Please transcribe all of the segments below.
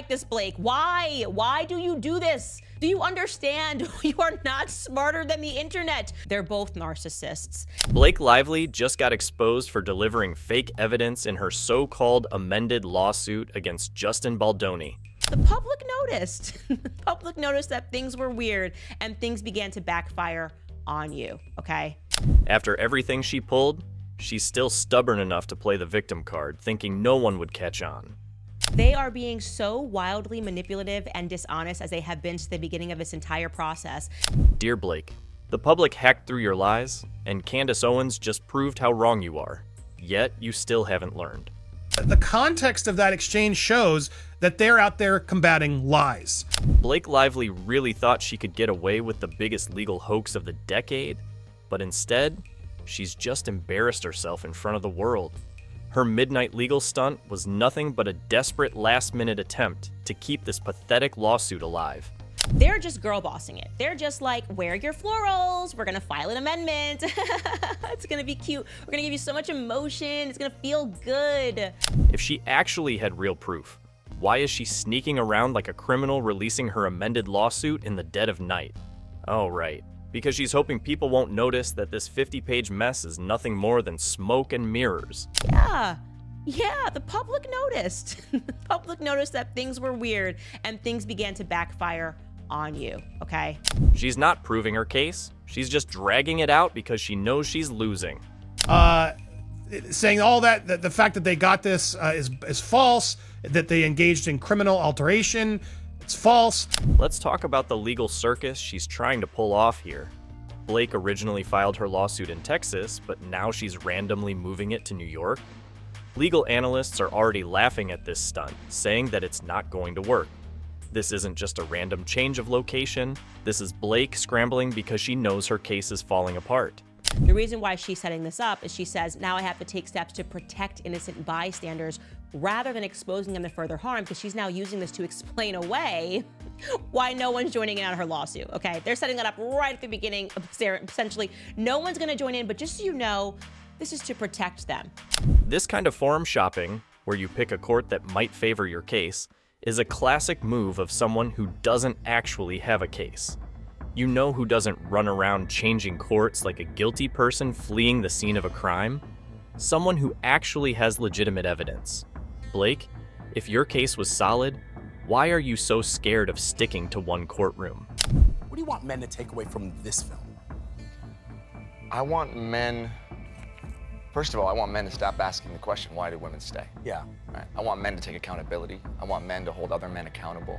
like this, Blake? Why? Why do you do this? Do you understand? You are not smarter than the internet. They're both narcissists. Blake Lively just got exposed for delivering fake evidence in her so-called amended lawsuit against Justin Baldoni. The public noticed. The public noticed that things were weird and things began to backfire on you, okay? After everything she pulled, she's still stubborn enough to play the victim card, thinking no one would catch on. They are being so wildly manipulative and dishonest as they have been to the beginning of this entire process. Dear Blake, the public hacked through your lies, and Candace Owens just proved how wrong you are. Yet, you still haven't learned. The context of that exchange shows that they're out there combating lies. Blake Lively really thought she could get away with the biggest legal hoax of the decade, but instead, she's just embarrassed herself in front of the world. Her midnight legal stunt was nothing but a desperate last-minute attempt to keep this pathetic lawsuit alive. They're just girl bossing it. They're just like, wear your florals, we're gonna file an amendment. It's gonna be cute. We're gonna give you so much emotion, it's gonna feel good. If she actually had real proof, why is she sneaking around like a criminal releasing her amended lawsuit in the dead of night? Oh, right. Because she's hoping people won't notice that this 50-page mess is nothing more than smoke and mirrors. Yeah, the public noticed. The public noticed that things were weird and things began to backfire on you, okay? She's not proving her case. She's just dragging it out because she knows she's losing. Saying all that the fact that they got this is false, that they engaged in criminal alteration, it's false. Let's talk about the legal circus she's trying to pull off here. Blake originally filed her lawsuit in Texas, but now she's randomly moving it to New York. Legal analysts are already laughing at this stunt, saying that it's not going to work. This isn't just a random change of location. This is Blake scrambling because she knows her case is falling apart. The reason why she's setting this up is she says, now I have to take steps to protect innocent bystanders rather than exposing them to further harm, because she's now using this to explain away why no one's joining in on her lawsuit, okay? They're setting that up right at the beginning. Essentially, no one's gonna join in, but just so you know, this is to protect them. This kind of forum shopping, where you pick a court that might favor your case, is a classic move of someone who doesn't actually have a case. You know who doesn't run around changing courts like a guilty person fleeing the scene of a crime? Someone who actually has legitimate evidence. Blake, if your case was solid, why are you so scared of sticking to one courtroom? What do you want men to take away from this film? I want men, first of all, I want men to stop asking the question, why do women stay? Yeah. Right? I want men to take accountability. I want men to hold other men accountable.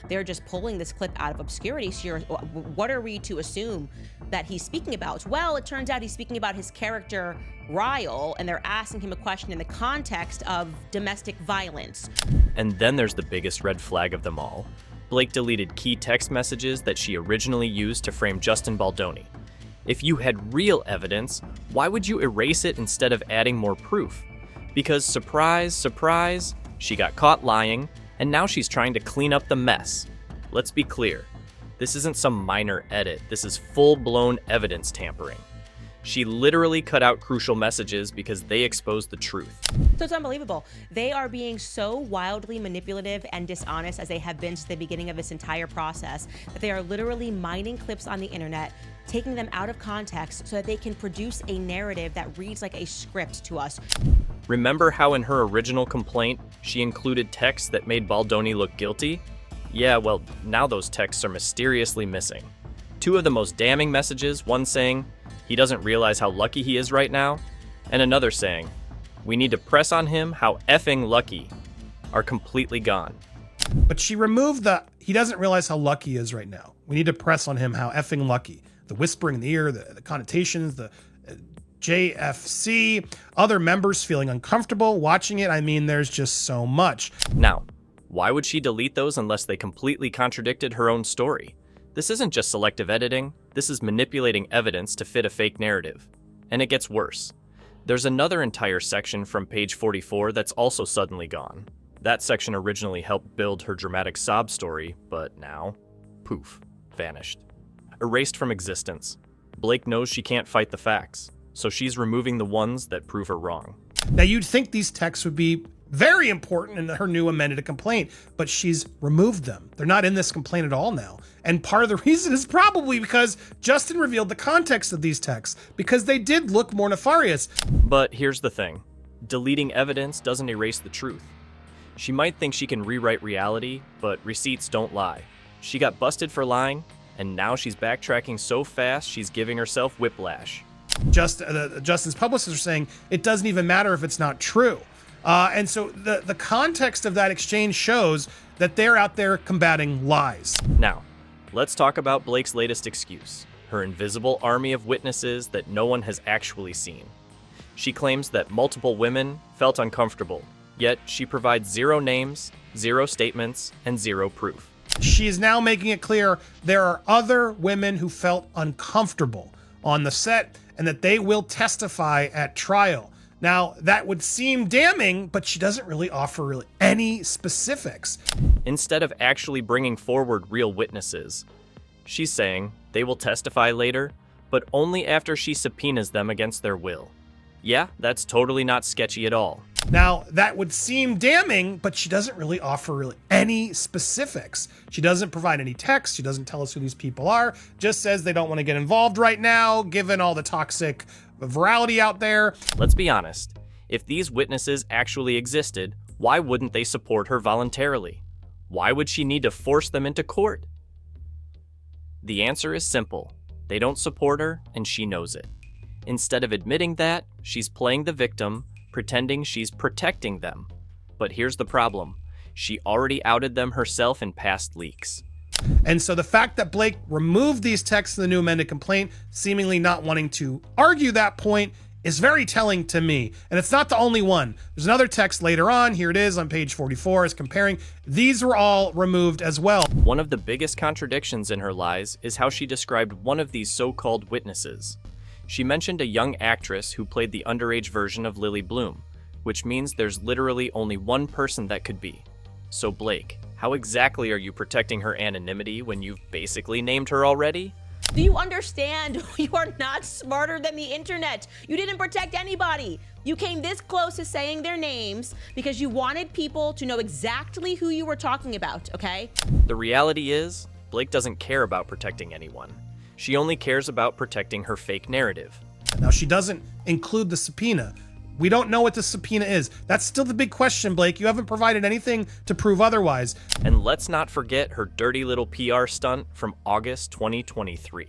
They're just pulling this clip out of obscurity. So what are we to assume that he's speaking about? Well, it turns out he's speaking about his character, Ryle, and they're asking him a question in the context of domestic violence. And then there's the biggest red flag of them all. Blake deleted key text messages that she originally used to frame Justin Baldoni. If you had real evidence, why would you erase it instead of adding more proof? Because surprise, surprise, she got caught lying, and now she's trying to clean up the mess. Let's be clear, this isn't some minor edit, this is full-blown evidence tampering. She literally cut out crucial messages because they exposed the truth. So it's unbelievable. They are being so wildly manipulative and dishonest as they have been to the beginning of this entire process that they are literally mining clips on the internet, taking them out of context so that they can produce a narrative that reads like a script to us. Remember how in her original complaint, she included texts that made Baldoni look guilty? Yeah, well, now those texts are mysteriously missing. Two of the most damning messages, one saying, he doesn't realize how lucky he is right now, and another saying, we need to press on him how effing lucky, are completely gone. But she removed the, he doesn't realize how lucky he is right now. We need to press on him how effing lucky. The whispering in the ear, the connotations, the JFC, other members feeling uncomfortable watching it. I mean, there's just so much. Now, why would she delete those unless they completely contradicted her own story? This isn't just selective editing, this is manipulating evidence to fit a fake narrative. And it gets worse. There's another entire section from page 44 that's also suddenly gone. That section originally helped build her dramatic sob story, but now, poof, vanished. Erased from existence. Blake knows she can't fight the facts, so she's removing the ones that prove her wrong. Now, you'd think these texts would be very important in her new amended complaint, but she's removed them. They're not in this complaint at all now. And part of the reason is probably because Justin revealed the context of these texts, because they did look more nefarious. But here's the thing. Deleting evidence doesn't erase the truth. She might think she can rewrite reality, but receipts don't lie. She got busted for lying, and now she's backtracking so fast she's giving herself whiplash. Justin's publicists are saying it doesn't even matter if it's not true. And so the context of that exchange shows that they're out there combating lies. Now, let's talk about Blake's latest excuse, her invisible army of witnesses that no one has actually seen. She claims that multiple women felt uncomfortable, yet she provides 0 names, 0 statements, and 0 proof. She is now making it clear there are other women who felt uncomfortable on the set and that they will testify at trial. Now, that would seem damning, but she doesn't really offer any specifics. Instead of actually bringing forward real witnesses, she's saying they will testify later, but only after she subpoenas them against their will. Yeah, that's totally not sketchy at all. Now, that would seem damning, but she doesn't really offer any specifics. She doesn't provide any text. She doesn't tell us who these people are. Just says they don't want to get involved right now, given all the toxic virality out there. Let's be honest. If these witnesses actually existed, why wouldn't they support her voluntarily? Why would she need to force them into court? The answer is simple. They don't support her, and she knows it. Instead of admitting that, she's playing the victim, pretending she's protecting them. But here's the problem. She already outed them herself in past leaks. And so the fact that Blake removed these texts in the new amended complaint, seemingly not wanting to argue that point, is very telling to me. And it's not the only one. There's another text later on. Here it is on page 44, is comparing. These were all removed as well. One of the biggest contradictions in her lies is how she described one of these so-called witnesses. She mentioned a young actress who played the underage version of Lily Bloom, which means there's literally only one person that could be. So Blake, how exactly are you protecting her anonymity when you've basically named her already? Do you understand? You are not smarter than the internet. You didn't protect anybody. You came this close to saying their names because you wanted people to know exactly who you were talking about, okay? The reality is, Blake doesn't care about protecting anyone. She only cares about protecting her fake narrative. Now, she doesn't include the subpoena. We don't know what the subpoena is. That's still the big question, Blake. You haven't provided anything to prove otherwise. And let's not forget her dirty little PR stunt from August 2023.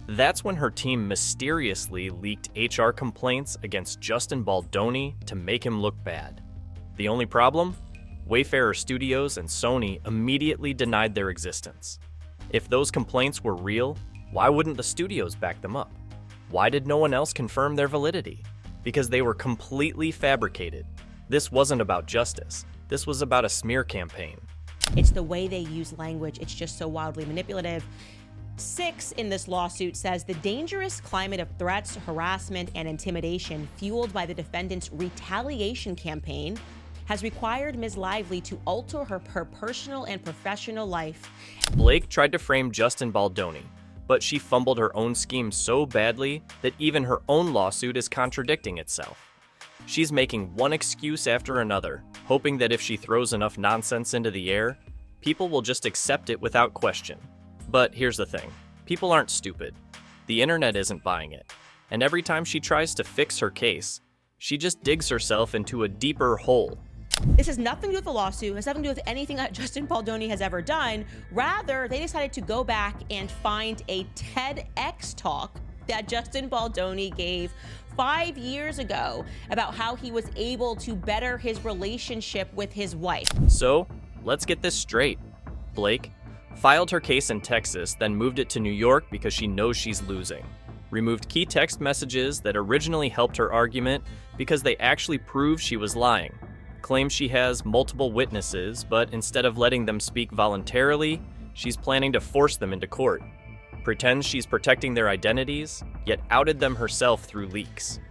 That's when her team mysteriously leaked HR complaints against Justin Baldoni to make him look bad. The only problem? Wayfarer Studios and Sony immediately denied their existence. If those complaints were real, why wouldn't the studios back them up? Why did no one else confirm their validity? Because they were completely fabricated. This wasn't about justice. This was about a smear campaign. It's the way they use language. It's just so wildly manipulative. 6 in this lawsuit says the dangerous climate of threats, harassment, and intimidation fueled by the defendant's retaliation campaign has required Ms. Lively to alter her personal and professional life. Blake tried to frame Justin Baldoni, but she fumbled her own scheme so badly that even her own lawsuit is contradicting itself. She's making one excuse after another, hoping that if she throws enough nonsense into the air, people will just accept it without question. But here's the thing, people aren't stupid. The internet isn't buying it, and every time she tries to fix her case, she just digs herself into a deeper hole. This has nothing to do with the lawsuit, has nothing to do with anything that Justin Baldoni has ever done. Rather, they decided to go back and find a TEDx talk that Justin Baldoni gave 5 years ago about how he was able to better his relationship with his wife. So, let's get this straight. Blake filed her case in Texas, then moved it to New York because she knows she's losing. Removed key text messages that originally helped her argument because they actually proved she was lying. Claims she has multiple witnesses, but instead of letting them speak voluntarily, she's planning to force them into court. Pretends she's protecting their identities, yet outed them herself through leaks.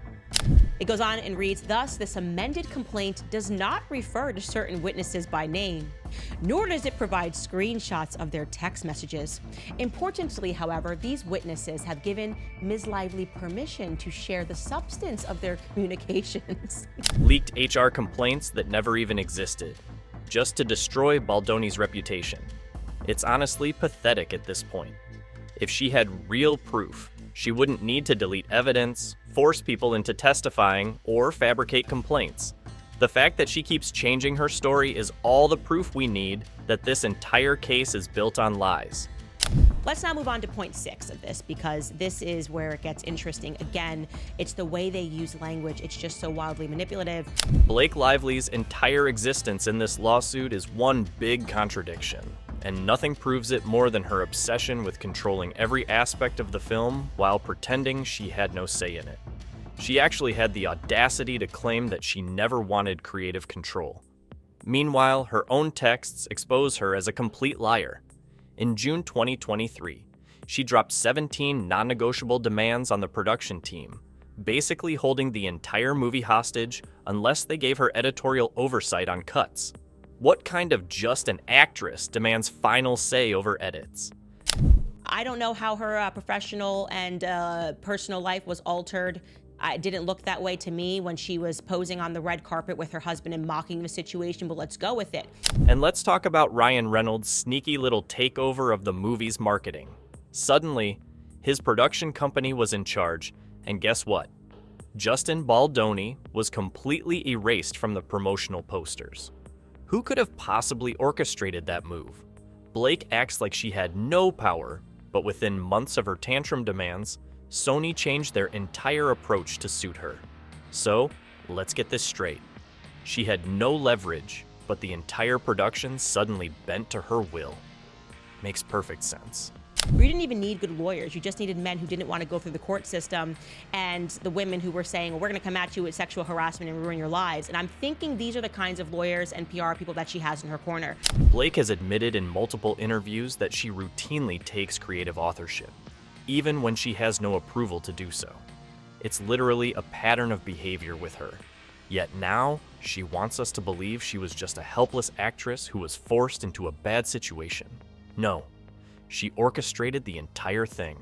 It goes on and reads, thus, this amended complaint does not refer to certain witnesses by name, nor does it provide screenshots of their text messages. Importantly, however, these witnesses have given Ms. Lively permission to share the substance of their communications. Leaked HR complaints that never even existed, just to destroy Baldoni's reputation. It's honestly pathetic at this point. If she had real proof, she wouldn't need to delete evidence, force people into testifying, or fabricate complaints. The fact that she keeps changing her story is all the proof we need that this entire case is built on lies. Let's now move on to point 6 of this, because this is where it gets interesting. Again, it's the way they use language. It's just so wildly manipulative. Blake Lively's entire existence in this lawsuit is one big contradiction, and nothing proves it more than her obsession with controlling every aspect of the film while pretending she had no say in it. She actually had the audacity to claim that she never wanted creative control. Meanwhile, her own texts expose her as a complete liar. In June 2023, she dropped 17 non-negotiable demands on the production team, basically holding the entire movie hostage unless they gave her editorial oversight on cuts. What kind of just an actress demands final say over edits? I don't know how her professional and personal life was altered. It didn't look that way to me when she was posing on the red carpet with her husband and mocking the situation, but let's go with it. And let's talk about Ryan Reynolds' sneaky little takeover of the movie's marketing. Suddenly, his production company was in charge, and guess what? Justin Baldoni was completely erased from the promotional posters. Who could have possibly orchestrated that move? Blake acts like she had no power, but within months of her tantrum demands, Sony changed their entire approach to suit her. So, let's get this straight. She had no leverage, but the entire production suddenly bent to her will. Makes perfect sense. You didn't even need good lawyers. You just needed men who didn't want to go through the court system, and the women who were saying, well, we're going to come at you with sexual harassment and ruin your lives. And I'm thinking these are the kinds of lawyers and PR people that she has in her corner. Blake has admitted in multiple interviews that she routinely takes creative authorship, even when she has no approval to do so. It's literally a pattern of behavior with her. Yet now, she wants us to believe she was just a helpless actress who was forced into a bad situation. No. She orchestrated the entire thing,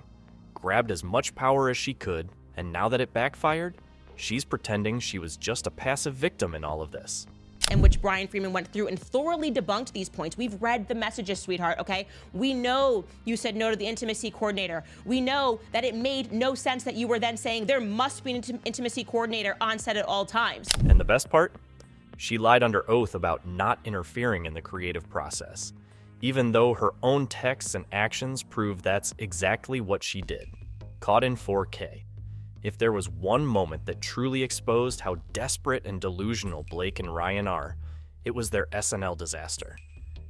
grabbed as much power as she could, and now that it backfired, she's pretending she was just a passive victim in all of this. In which Brian Freeman went through and thoroughly debunked these points. We've read the messages, sweetheart, okay? We know you said no to the intimacy coordinator. We know that it made no sense that you were then saying there must be an intimacy coordinator on set at all times. And the best part? She lied under oath about not interfering in the creative process, even though her own texts and actions prove that's exactly what she did. Caught in 4K. If there was one moment that truly exposed how desperate and delusional Blake and Ryan are, it was their SNL disaster.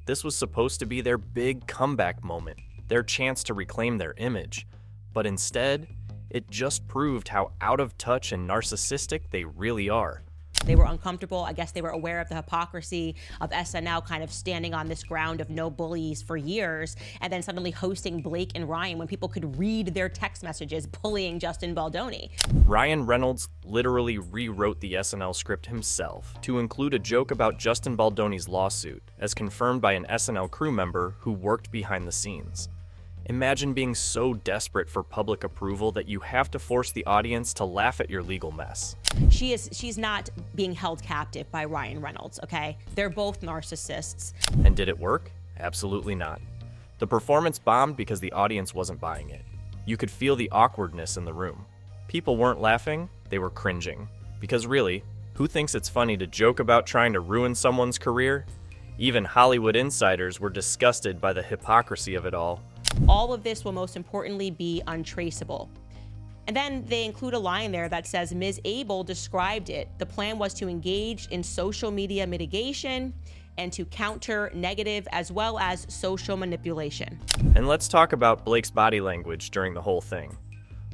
This was supposed to be their big comeback moment, their chance to reclaim their image, but instead, it just proved how out of touch and narcissistic they really are. They were uncomfortable. I guess they were aware of the hypocrisy of SNL kind of standing on this ground of no bullies for years, and then suddenly hosting Blake and Ryan when people could read their text messages bullying Justin Baldoni. Ryan Reynolds literally rewrote the SNL script himself to include a joke about Justin Baldoni's lawsuit, as confirmed by an SNL crew member who worked behind the scenes. Imagine being so desperate for public approval that you have to force the audience to laugh at your legal mess. She's not being held captive by Ryan Reynolds, okay? They're both narcissists. And did it work? Absolutely not. The performance bombed because the audience wasn't buying it. You could feel the awkwardness in the room. People weren't laughing, they were cringing. Because really, who thinks it's funny to joke about trying to ruin someone's career? Even Hollywood insiders were disgusted by the hypocrisy of it all. All of this will most importantly be untraceable. And then they include a line there that says, Ms. Abel described it. The plan was to engage in social media mitigation and to counter negative as well as social manipulation. And let's talk about Blake's body language during the whole thing.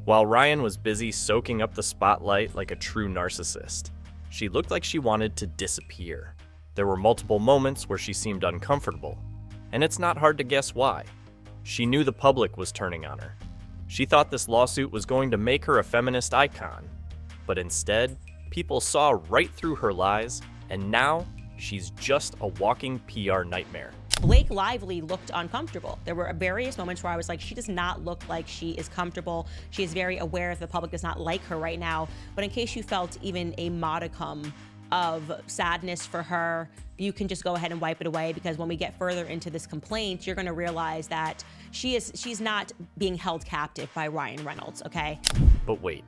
While Ryan was busy soaking up the spotlight like a true narcissist, she looked like she wanted to disappear. There were multiple moments where she seemed uncomfortable, and it's not hard to guess why. She knew the public was turning on her. She thought this lawsuit was going to make her a feminist icon. But instead, people saw right through her lies, and now she's just a walking PR nightmare. Blake Lively looked uncomfortable. There were various moments where I was like, she does not look like she is comfortable. She is very aware that the public does not like her right now. But in case you felt even a modicum of sadness for her, you can just go ahead and wipe it away, because when we get further into this complaint, you're going to realize that she's not being held captive by Ryan Reynolds, okay? But wait,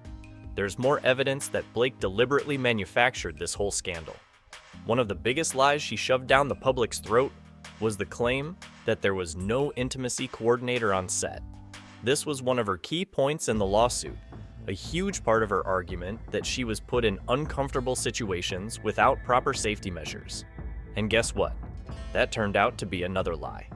there's more evidence that Blake deliberately manufactured this whole scandal. One of the biggest lies she shoved down the public's throat was the claim that there was no intimacy coordinator on set. This was one of her key points in the lawsuit, a huge part of her argument that she was put in uncomfortable situations without proper safety measures. And guess what? That turned out to be another lie.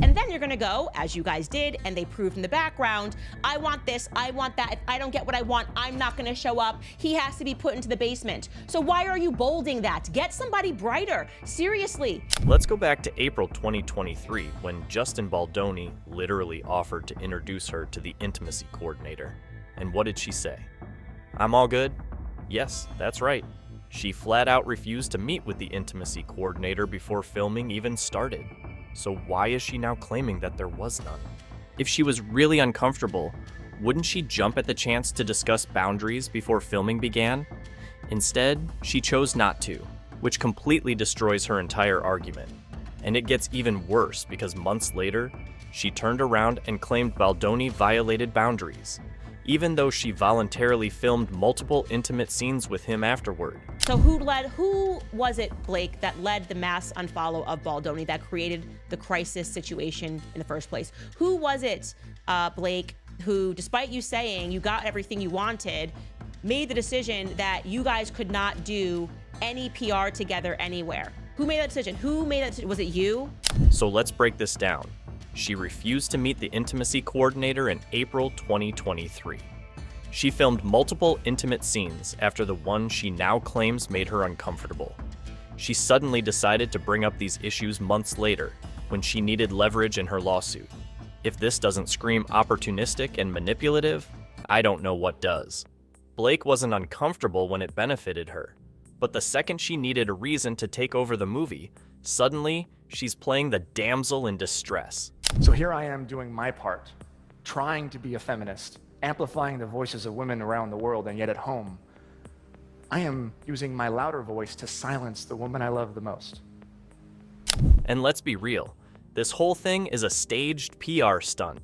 And then you're gonna go, as you guys did, and they proved in the background, I want this, I want that. If I don't get what I want, I'm not gonna show up. He has to be put into the basement. So why are you bolding that? Get somebody brighter, seriously. Let's go back to April 2023, when Justin Baldoni literally offered to introduce her to the intimacy coordinator. And what did she say? I'm all good? Yes, that's right. She flat out refused to meet with the intimacy coordinator before filming even started. So why is she now claiming that there was none? If she was really uncomfortable, wouldn't she jump at the chance to discuss boundaries before filming began? Instead, she chose not to, which completely destroys her entire argument. And it gets even worse because months later, she turned around and claimed Baldoni violated boundaries, even though she voluntarily filmed multiple intimate scenes with him afterward. So who was it, Blake, that led the mass unfollow of Baldoni that created the crisis situation in the first place? Who was it, Blake, who, despite you saying you got everything you wanted, made the decision that you guys could not do any PR together anywhere? Who made that decision? Who made that decision? Was it you? So let's break this down. She refused to meet the intimacy coordinator in April 2023. She filmed multiple intimate scenes after the one she now claims made her uncomfortable. She suddenly decided to bring up these issues months later, when she needed leverage in her lawsuit. If this doesn't scream opportunistic and manipulative, I don't know what does. Blake wasn't uncomfortable when it benefited her, but the second she needed a reason to take over the movie, suddenly she's playing the damsel in distress. So here I am doing my part, trying to be a feminist, amplifying the voices of women around the world, and yet at home, I am using my louder voice to silence the woman I love the most. And let's be real, this whole thing is a staged PR stunt.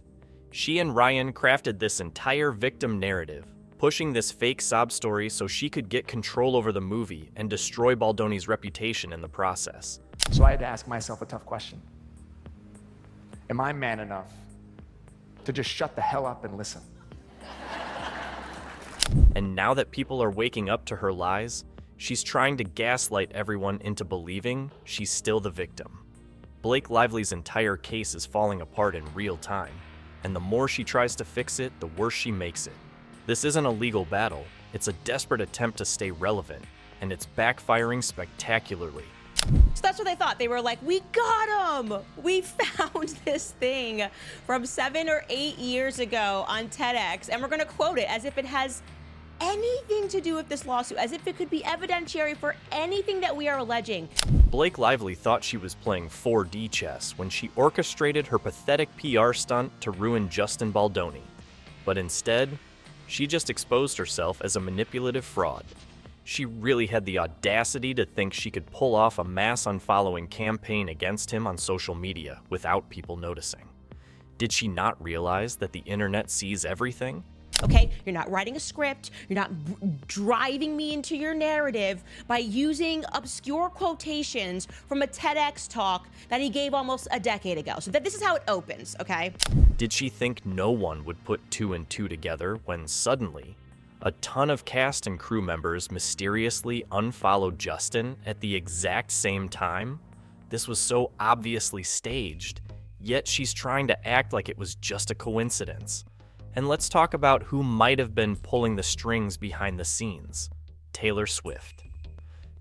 She and Ryan crafted this entire victim narrative, pushing this fake sob story so she could get control over the movie and destroy Baldoni's reputation in the process. So I had to ask myself a tough question. Am I man enough to just shut the hell up and listen? And now that people are waking up to her lies, she's trying to gaslight everyone into believing she's still the victim. Blake Lively's entire case is falling apart in real time, and the more she tries to fix it, the worse she makes it. This isn't a legal battle, it's a desperate attempt to stay relevant, and it's backfiring spectacularly. So that's what they thought. They were like, we got him! We found this thing from 7 or 8 years ago on TEDx, and we're gonna quote it as if it has anything to do with this lawsuit, as if it could be evidentiary for anything that we are alleging. Blake Lively thought she was playing 4D chess when she orchestrated her pathetic PR stunt to ruin Justin Baldoni. But instead, she just exposed herself as a manipulative fraud. She really had the audacity to think she could pull off a mass unfollowing campaign against him on social media without people noticing. Did she not realize that the internet sees everything? Okay, you're not writing a script, you're not driving me into your narrative by using obscure quotations from a TEDx talk that he gave almost a decade ago. So this is how it opens, okay? Did she think no one would put 2 and 2 together when suddenly a ton of cast and crew members mysteriously unfollowed Justin at the exact same time? This was so obviously staged, yet she's trying to act like it was just a coincidence. And let's talk about who might have been pulling the strings behind the scenes: Taylor Swift.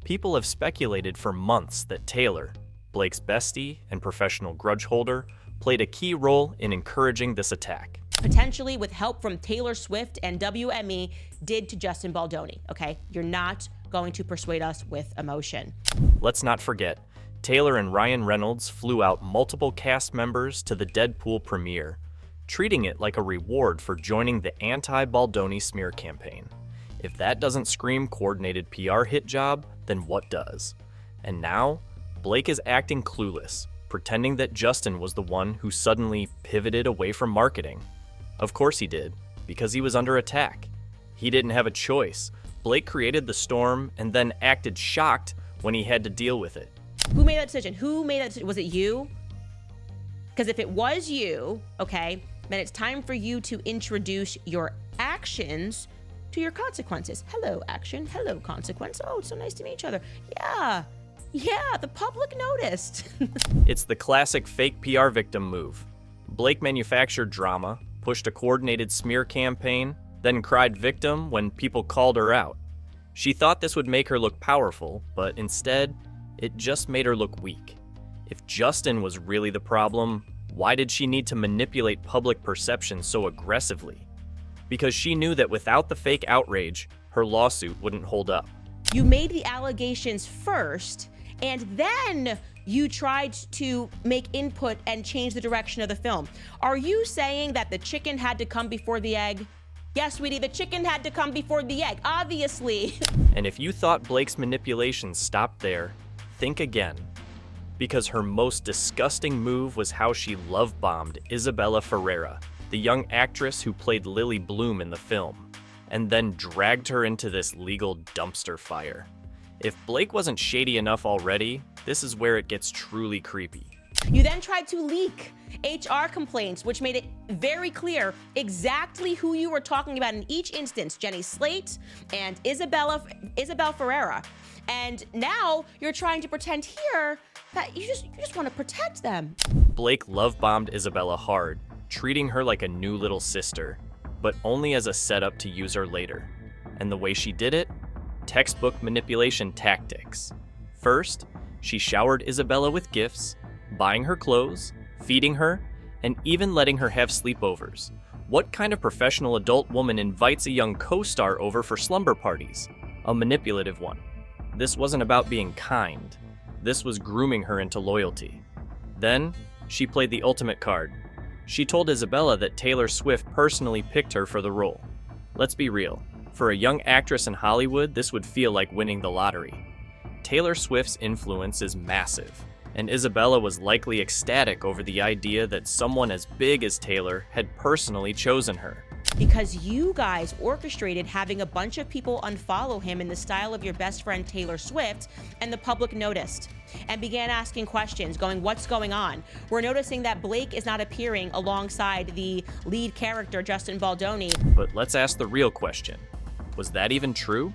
People have speculated for months that Taylor, Blake's bestie and professional grudge holder, played a key role in encouraging this attack. potentially with help from Taylor Swift and WME, did to Justin Baldoni, okay? You're not going to persuade us with emotion. Let's not forget, Taylor and Ryan Reynolds flew out multiple cast members to the Deadpool premiere, treating it like a reward for joining the anti-Baldoni smear campaign. If that doesn't scream coordinated PR hit job, then what does? And now, Blake is acting clueless, pretending that Justin was the one who suddenly pivoted away from marketing. Of course he did, because he was under attack. He didn't have a choice. Blake created the storm and then acted shocked when he had to deal with it. Who made that decision? Who made that decision? Was it you? Because if it was you, okay, then it's time for you to introduce your actions to your consequences. Hello, action. Hello, consequence. Oh, it's so nice to meet each other. Yeah, the public noticed. It's the classic fake PR victim move. Blake manufactured drama, pushed a coordinated smear campaign, then cried victim when people called her out. She thought this would make her look powerful, but instead, it just made her look weak. If Justin was really the problem, why did she need to manipulate public perception so aggressively? Because she knew that without the fake outrage, her lawsuit wouldn't hold up. You made the allegations first, and then you tried to make input and change the direction of the film. Are you saying that the chicken had to come before the egg? Yes, sweetie, the chicken had to come before the egg, obviously. And if you thought Blake's manipulation stopped there, think again. Because her most disgusting move was how she love-bombed Isabella Ferreira, the young actress who played Lily Bloom in the film, and then dragged her into this legal dumpster fire. If Blake wasn't shady enough already, this is where it gets truly creepy. You then tried to leak HR complaints, which made it very clear exactly who you were talking about in each instance, Jenny Slate and Isabel Ferreira. And now you're trying to pretend here that you just want to protect them. Blake love-bombed Isabella hard, treating her like a new little sister, but only as a setup to use her later. And the way she did it? Textbook manipulation tactics. First, she showered Isabella with gifts, buying her clothes, feeding her, and even letting her have sleepovers. What kind of professional adult woman invites a young co-star over for slumber parties? A manipulative one. This wasn't about being kind. This was grooming her into loyalty. Then, she played the ultimate card. She told Isabella that Taylor Swift personally picked her for the role. Let's be real. For a young actress in Hollywood, this would feel like winning the lottery. Taylor Swift's influence is massive, and Isabella was likely ecstatic over the idea that someone as big as Taylor had personally chosen her. Because you guys orchestrated having a bunch of people unfollow him in the style of your best friend Taylor Swift, and the public noticed and began asking questions, going, what's going on? We're noticing that Blake is not appearing alongside the lead character, Justin Baldoni. But let's ask the real question. Was that even true?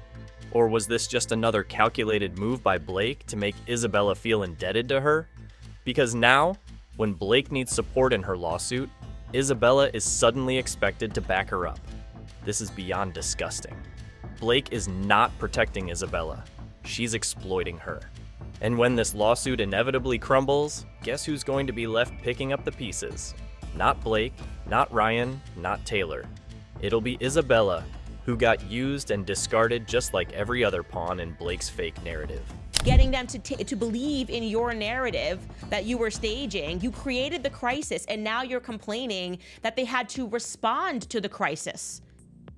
Or was this just another calculated move by Blake to make Isabella feel indebted to her? Because now, when Blake needs support in her lawsuit, Isabella is suddenly expected to back her up. This is beyond disgusting. Blake is not protecting Isabella. She's exploiting her. And when this lawsuit inevitably crumbles, guess who's going to be left picking up the pieces? Not Blake, not Ryan, not Taylor. It'll be Isabella, who got used and discarded just like every other pawn in Blake's fake narrative. Getting them to believe in your narrative that you were staging. You created the crisis, and now you're complaining that they had to respond to the crisis,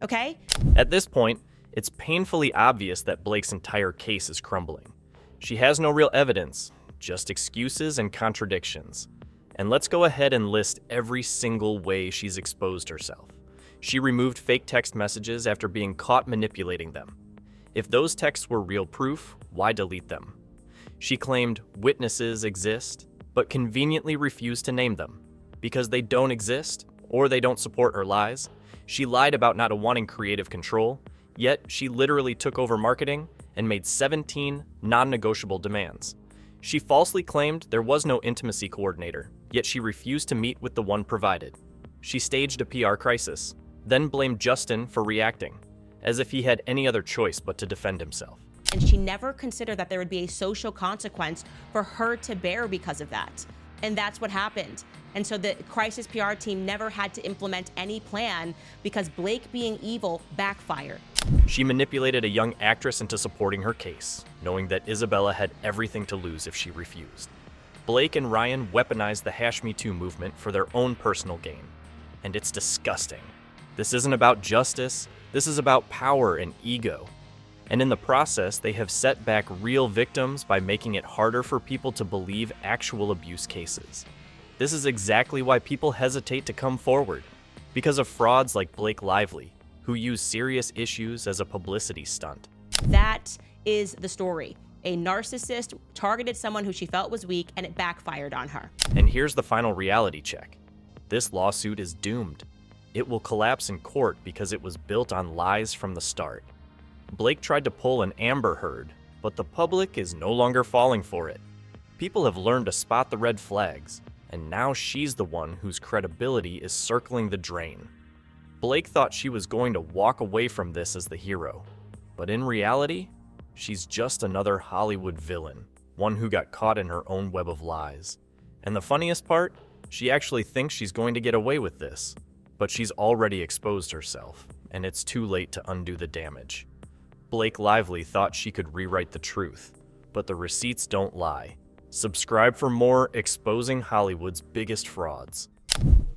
okay? At this point, it's painfully obvious that Blake's entire case is crumbling. She has no real evidence, just excuses and contradictions. And let's go ahead and list every single way she's exposed herself. She removed fake text messages after being caught manipulating them. If those texts were real proof, why delete them? She claimed witnesses exist, but conveniently refused to name them. Because they don't exist, or they don't support her lies. She lied about not wanting creative control, yet she literally took over marketing and made 17 non-negotiable demands. She falsely claimed there was no intimacy coordinator, yet she refused to meet with the one provided. She staged a PR crisis, then blamed Justin for reacting, as if he had any other choice but to defend himself. And she never considered that there would be a social consequence for her to bear because of that. And that's what happened. And so the crisis PR team never had to implement any plan because Blake being evil backfired. She manipulated a young actress into supporting her case, knowing that Isabella had everything to lose if she refused. Blake and Ryan weaponized the Hash Me Too movement for their own personal gain. And it's disgusting. This isn't about justice, this is about power and ego. And in the process, they have set back real victims by making it harder for people to believe actual abuse cases. This is exactly why people hesitate to come forward, because of frauds like Blake Lively, who use serious issues as a publicity stunt. That is the story. A narcissist targeted someone who she felt was weak, and it backfired on her. And here's the final reality check. This lawsuit is doomed. It will collapse in court because it was built on lies from the start. Blake tried to pull an Amber Heard, but the public is no longer falling for it. People have learned to spot the red flags, and now she's the one whose credibility is circling the drain. Blake thought she was going to walk away from this as the hero, but in reality, she's just another Hollywood villain, one who got caught in her own web of lies. And the funniest part, she actually thinks she's going to get away with this, but she's already exposed herself, and it's too late to undo the damage. Blake Lively thought she could rewrite the truth, but the receipts don't lie. Subscribe for more exposing Hollywood's biggest frauds.